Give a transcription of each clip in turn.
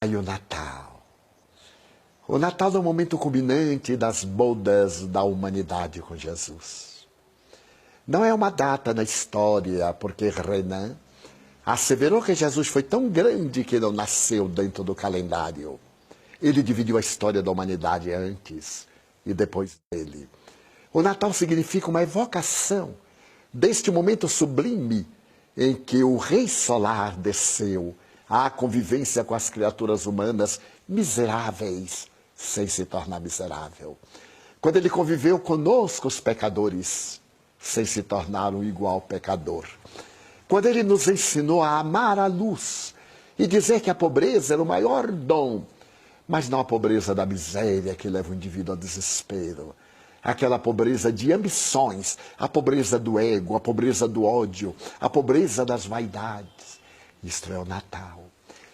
E o Natal. O Natal é o momento culminante das bodas da humanidade com Jesus. Não é uma data na história, porque Renan asseverou que Jesus foi tão grande que não nasceu dentro do calendário. Ele dividiu a história da humanidade antes e depois dele. O Natal significa uma evocação deste momento sublime em que o Rei Solar desceu à convivência com as criaturas humanas miseráveis, sem se tornar miserável. Quando ele conviveu conosco, os pecadores, sem se tornar um igual pecador. Quando ele nos ensinou a amar a luz e dizer que a pobreza era o maior dom, mas não a pobreza da miséria que leva o indivíduo ao desespero. Aquela pobreza de ambições, a pobreza do ego, a pobreza do ódio, a pobreza das vaidades. Isto é o Natal.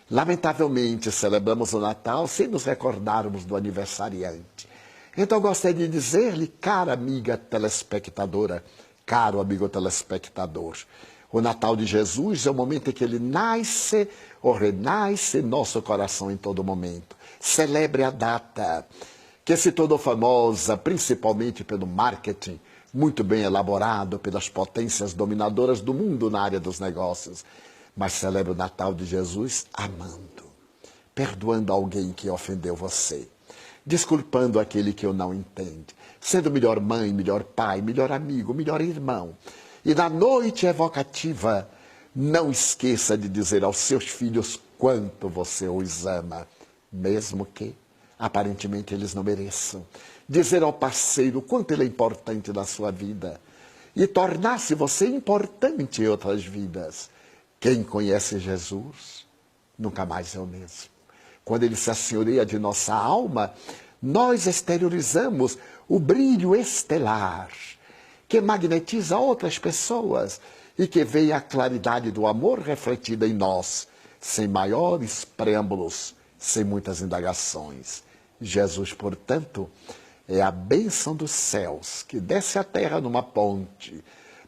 Lamentavelmente, celebramos o Natal sem nos recordarmos do aniversariante. Então, gostaria de dizer-lhe, cara amiga telespectadora, caro amigo telespectador, o Natal de Jesus é o momento em que ele nasce ou renasce em nosso coração em todo momento. Celebre a data, que se tornou famosa principalmente pelo marketing, muito bem elaborado pelas potências dominadoras do mundo na área dos negócios. Mas celebre o Natal de Jesus amando, perdoando alguém que ofendeu você, desculpando aquele que eu não entende, sendo melhor mãe, melhor pai, melhor amigo, melhor irmão. E na noite evocativa, não esqueça de dizer aos seus filhos quanto você os ama, mesmo que aparentemente eles não mereçam. Dizer ao parceiro quanto ele é importante na sua vida e tornar-se você importante em outras vidas. Quem conhece Jesus nunca mais é o mesmo. Quando ele se assenhoreia de nossa alma, nós exteriorizamos o brilho estelar que magnetiza outras pessoas e que vê a claridade do amor refletida em nós, sem maiores preâmbulos, sem muitas indagações. Jesus, portanto, é a bênção dos céus que desce à terra numa ponte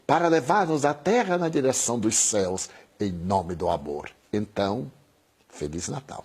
para levar-nos a terra na direção dos céus, em nome do amor. Então, Feliz Natal.